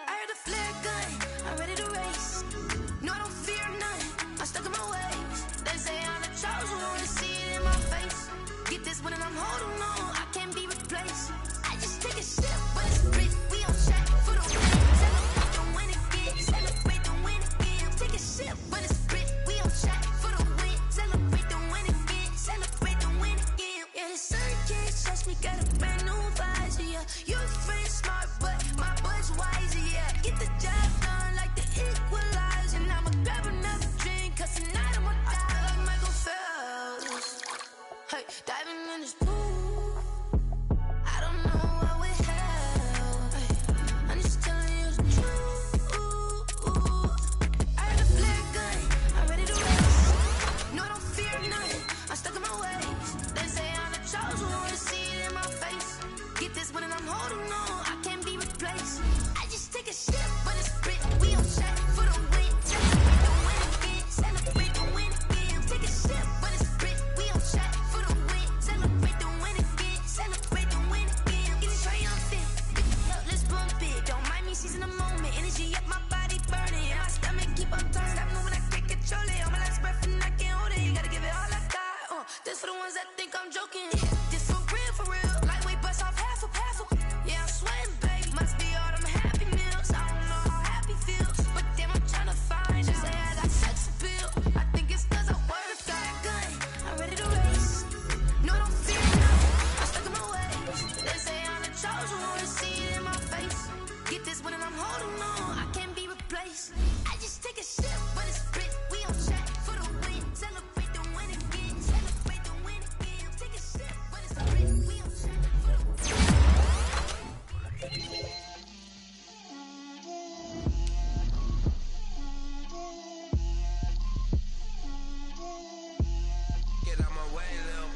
C: I heard a flare gun, I'm ready to race. No, I don't fear none, I'm stuck in my ways. They say I'm the chosen one, to see it in my face. Get this one and I'm holding on, I can't be replaced. I just take a sip, but it's rich, we on track for the win. Celebrate the win again, celebrate the win again. Take a sip, but it's rich, we on track for the win. Celebrate the win again, celebrate the win again. Yeah, the sun can't touch me, got a brand new visor, yeah. You're friend smart, but my bud's wiser, yeah. Get the job done like the equalizer. And I'ma grab another drink, cause tonight I'ma die like Michael Phelps. Hey, diving in this pool. seizing the moment. Energy up my body burning. And my stomach keep on turning. Stop moving, I can't control it. On my last breath and I can't hold it. You gotta give it all I got. This for the ones that think I'm joking. This for real, for real. Lightweight bust off half a. Yeah, I'm sweating, babe. Must be all them happy meals. I don't know how happy feels, but damn, I'm trying to find. She say I got sex appeal. I think it's 'cause I word a fat gun. I'm ready to race. No, I don't fear nothing. I'm stuck in my ways. They say I'm the chosen one. To see it in my face. Get this one and I'm holding on. I can't be replaced. I just take a sip, but it's split. We on chat for the win. Celebrate the win again. Celebrate the win again. Take a sip, but it's split. We on chat for the win.
G: Get out my way, Lil.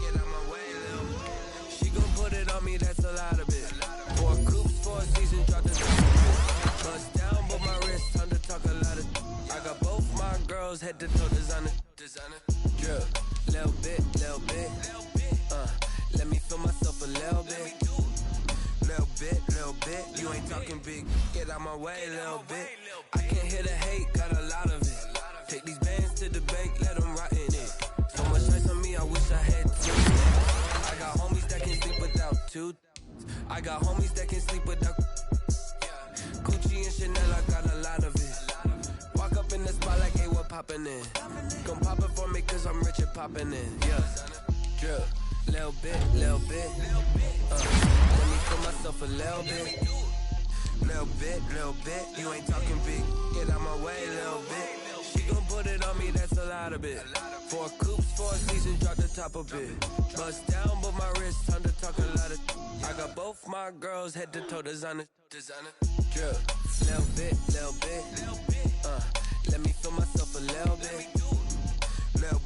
G: Get out my way, Lil. She gon' put it on me, that's a lot of it. 4 coops, 4 seasons, drop the top. Bust down, but my wrist, time to talk a lot of. I got both my girls, head to toe, designer. Drip, little bit. Let me feel myself a little bit. Little bit, you ain't talking big. Get out my way, little bit. I can't hear the hate, got a lot of it. Take these bands to the bank, let them rot in it. So much ice on me, I wish I had 2. I got homies that can sleep without 2. I got homies that can sleep without. Gucci and Chanel, I got a lot of it. Walk up in the spot like, hey, what poppin' in? Gon' pop it for me, 'cause I'm rich and poppin' in. Yeah, drip, little bit. Let me feel myself a little bit. Little bit, you ain't talking big. Get out my way, little bit. She gon' put it on me, that's a lot of it. 4 coops, 4 seasons, drop the top a bit. Bust down, but my wrist, time to talk a lot of. I got both my girls, head to toe, designer. Drip, little bit. Let me feel myself a little bit. Little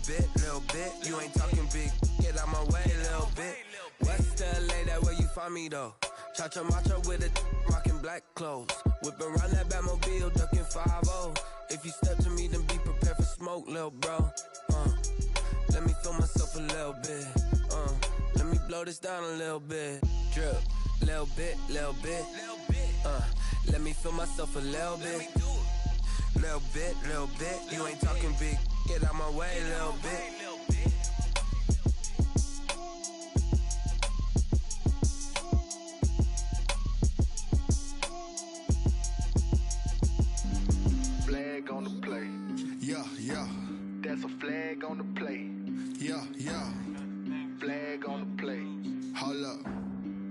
G: bit, you ain't talking big. Get out my way, little bit. West LA, that where you find me though. Cha-cha macha with a rockin' black clothes. Whip around that Batmobile, ducking 5-0. If you step to me, then be prepared for smoke, lil' bro. Let me feel myself a little bit. Let me blow this down a little bit. Drip, little bit. Let me feel myself a little bit. Little bit. You ain't talking big. Get out my way, little bit.
H: Flag on the play. Yeah. That's a flag on the play. Yeah. Flag on the play. Hold up.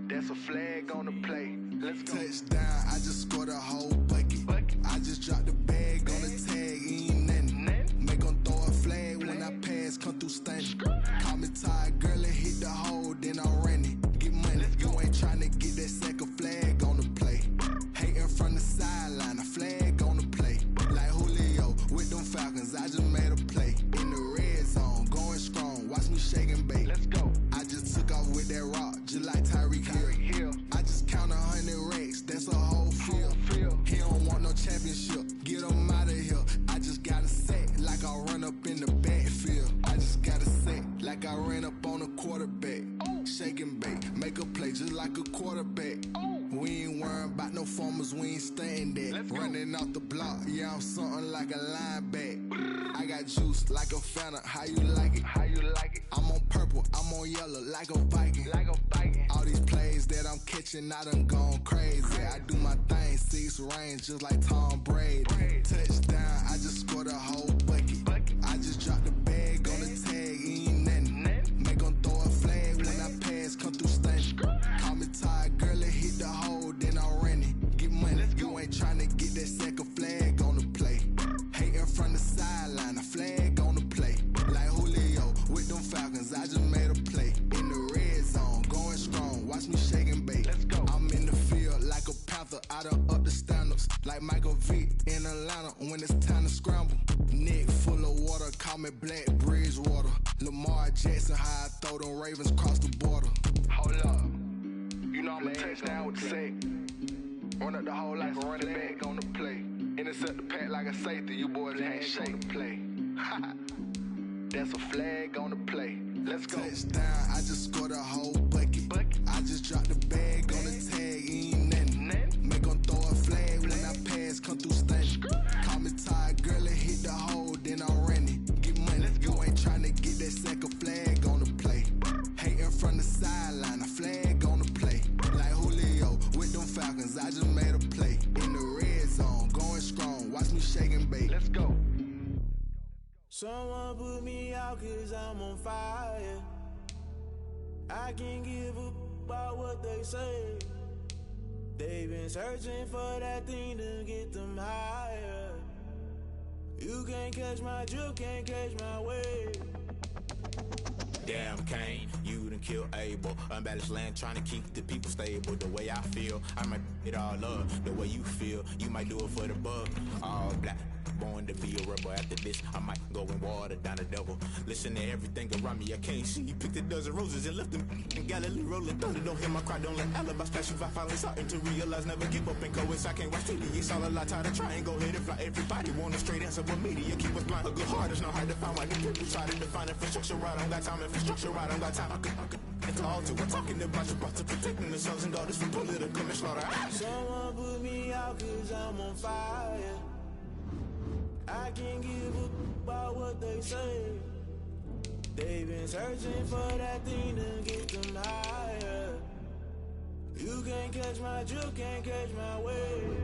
H: That's a flag on the play. Let's go. Touchdown, I just scored a whole bucket. I just dropped the bag on the tag, ain't nothing. Make 'em throw a flag when I pass, come through stunning. Call me tired, girl, and hit the hole, then I ran it. Get money, you ain't tryna get that second flag on the play. Hating from the sideline, a flag on the play. Like Julio with them Falcons, I just made a play. In the red zone, going strong, watch me shake and bake. Let's go. I just took off with that rock, just like Tyreek Hill. I just count 100 racks, that's a whole field. He don't want no championship, get him out of here. I just gotta set like I run up in the backfield. I just gotta set like I ran up on a quarterback. Shake and bake, make a play just like a quarterback. We ain't worrying about no formers, we ain't staying there. Running off the block, yeah, I'm something like a linebacker. I got juice like a Fanta, how you like it? I'm on purple, I'm on yellow like a Viking. All these plays that I'm catching, I done gone crazy. I do my thing, 6 range just like Tom Brady. Touchdown, I just scored a whole bucket. I just dropped the bag on the tag, ain't nothing. Make 'em throw a flag when I pass, come through stunning. Call me tired, girl, and hit the hole, then I ran it. Get money, you ain't tryna get that second flag on the play. Hating from the sideline, a flag on the play. Like Julio with them Falcons, I just made a play. In the red zone, going strong, watch me shake and bake. I'm in the field like a panther, I done up the standards. Like Michael Vick in Atlanta when it's time to scramble. Neck full of water, call me Black Bridgewater. Lamar Jackson, how I throw them Ravens across the border. Hold up, you know I'm a touchdown with the sack. Run up the hole like a running back on the play. Intercept the pack like a safety, you boys ain't shake the play. That's a flag on the play. Let's go. Touchdown, I just scored a whole bucket. I just dropped the bag on the tag, ain't nothing. I just made a play in the red zone, going strong. Watch me shake and bake. Let's go.
I: Someone put me out 'cause I'm on fire. I can't give a about what they say. They've been searching for that thing to get them higher. You can't catch my drift, can't catch my wave.
J: Damn, Kane, you done killed Abel. Unbalanced land, trying to keep the people stable. The way I feel, I might it all up. The way you feel, you might do it for the buck. All black, born to be a rebel. After this, I might go and water down the devil. Listen to everything around me, I can't see. Picked a dozen roses and left them in Galilee rolling thunder. Don't hear my cry, don't let alibis pass you. I finally starting to realize, never give up and go. I can't watch TV, it's all a lot. Tired of trying, go ahead and fly. Everybody want a straight answer, but media keep us blind. A good heart is not hard to find. Why the people try to define infrastructure right? I don't got time. Infrastructure right, I don't got time. I could it's all to. We're talking about to protecting the sons and daughters from political manslaughter.
I: Someone put me out 'cause I'm on fire. I can't give a about what they say. They've been searching for that thing to get them higher. You can't catch my drift, can't catch my wave.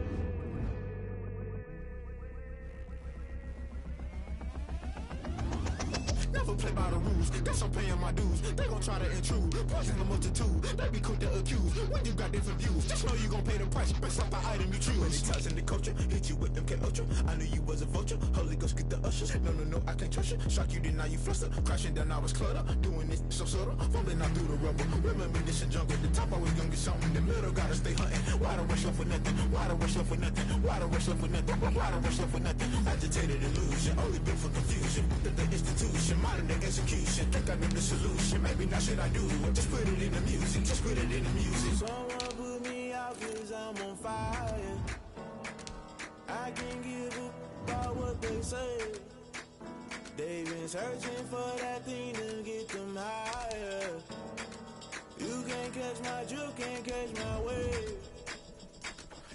J: Never play by the rules, guess I'm paying my dues. They gon' try to intrude, poison the multitude. They be quick to accuse, when you got different views. Just know you gon' pay the price, based off the item you choose. When it ties in the culture, hit you with MK Ultra. I knew you was a vulture, Holy Ghost get the ushers. No, I can't trust you. Shock you, then now you fluster. Crashing down, I was clutter. Doing this so subtle, fumbling out through the rubble. Remember this a jungle, the top always gonna get something. In the middle, gotta stay hunting. Why the rush left with nothing? Why the rush left with nothing? Why the rush left with nothing? Why the rush left with nothing? Agitated illusion, only built for confusion. That the institution, modern day execution. Think I know the solution, maybe not should I do it. Just put it in the music, just put it in the music.
I: Someone put me out 'cause I'm on fire. I can't give a about what they say. They've been searching for that thing to get them higher. You can't catch my drift, can't catch my wave.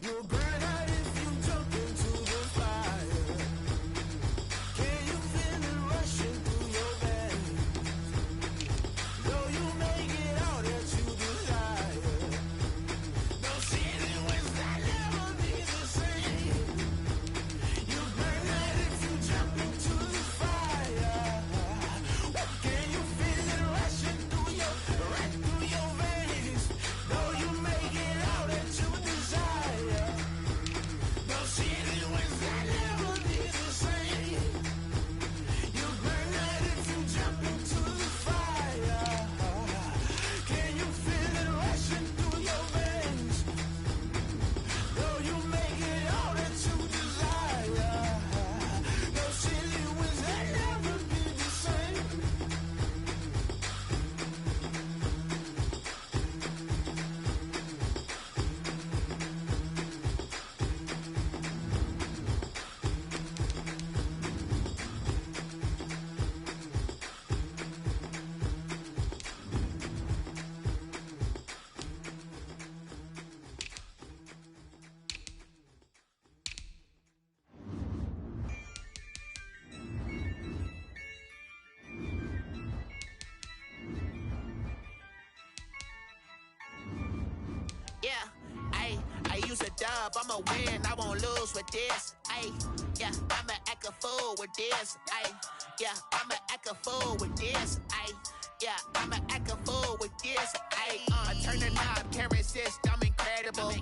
I: You'll burn out if you jump into the fire. Can you feel it rushing through your veins? Though you make it out that you desire. No ceiling wins, I never be the same. You burn out if you jump into the fire. Can you feel it rushing through your veins? Though you make it out that you desire. No ceiling wins, I never be the same. You burn out if you jump into the fire. Can you feel it rushing through your veins? Though you make it all that you desire. No silly wins, I never be the same.
K: Yeah, I use a dub, I'ma win, I won't lose with this. Yeah, I'ma act a fool with this. Yeah, I'ma act a fool with this. Yeah, I'ma act a fool with this. Turn the knob, can't resist, I'm incredible.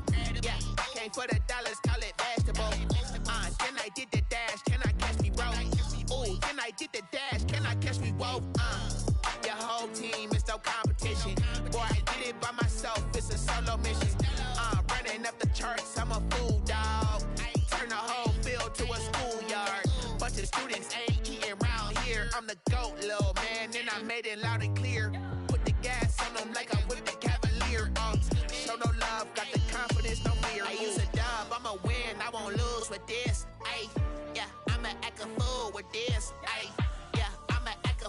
K: Yeah, came for the dollars, call it vegetable. Then I did the dash, can I catch me, bro? Ooh, then I did the dash, can I catch me, whoa? Your whole team is no competition. Boy, I did it by myself, it's a solo mission. Running up the charts, I'm a fool, dog. Turn the whole field to a schoolyard. Bunch of students ain't eating round here. I'm the GOAT, little man, and I made it loud and clear. Put the gas on them like I'm with the Cavalier. Show no love, got the confidence, no fear. I use a dub, I'ma win, I won't lose with this. Yeah, I'ma act a fool with this. Yeah, I'ma act a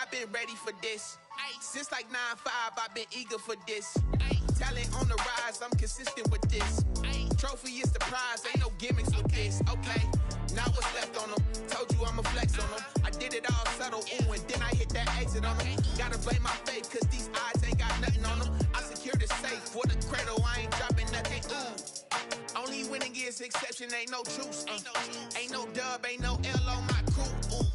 K: I've been ready for this. Since like 9-5, I've been eager for this. Talent on the rise, I'm consistent with this. Trophy is the prize, ain't no gimmicks with this. Okay, now what's left on them? Told you I'ma flex on them. I did it all subtle, ooh, and then I hit that exit on them. Gotta blame my faith, cause these odds ain't got nothing on them. I secure the safe for the cradle, I ain't dropping nothing, ooh. Only winning is exception, ain't no truce. Ain't no dub, ain't no L on my crew.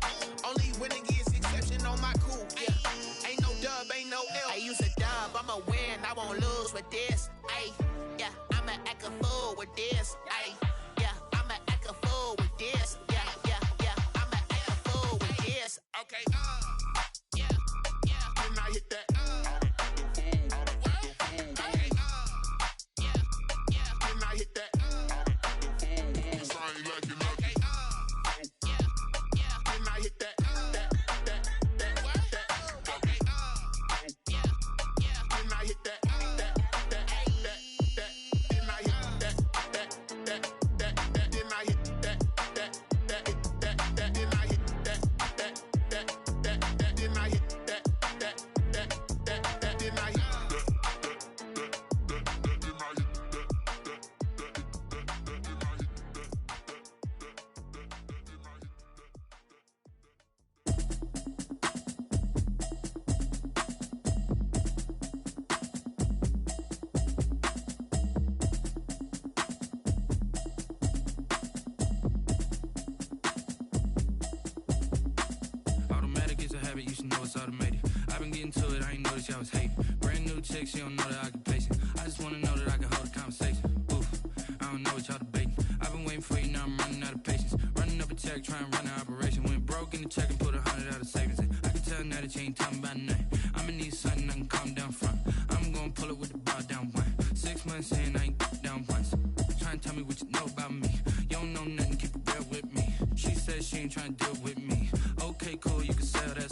K: Only winning is exception on my crew. Yeah. Ain't no dub, ain't no L. I use a dub, I'ma win, I won't lose with this. Ay, yeah, I'ma act a fool with this. Ay, yeah, I'ma act a fool with this. Yeah, yeah, yeah, I'ma act a fool with this. Okay, yeah, yeah. Then I hit that.
L: You should know it's automated. I've been getting to it, I ain't noticed y'all was hating. Brand new chick, she don't know the occupation. I just wanna know that I can hold a conversation. Oof, I don't know what y'all debating. I've been waiting for you, now I'm running out of patience. Running up a check, trying to run an operation. Went broke in the check and put 100 out of savings in. I can tell now that you ain't talking about nothing. I'ma need something I can calm down front. I'm gonna pull it with the bar down one. 6 months in, I ain't down once. Trying to tell me what you know about me. You don't know nothing, keep it real with me. She said she ain't trying to deal with me. Okay, cool, you can sell that.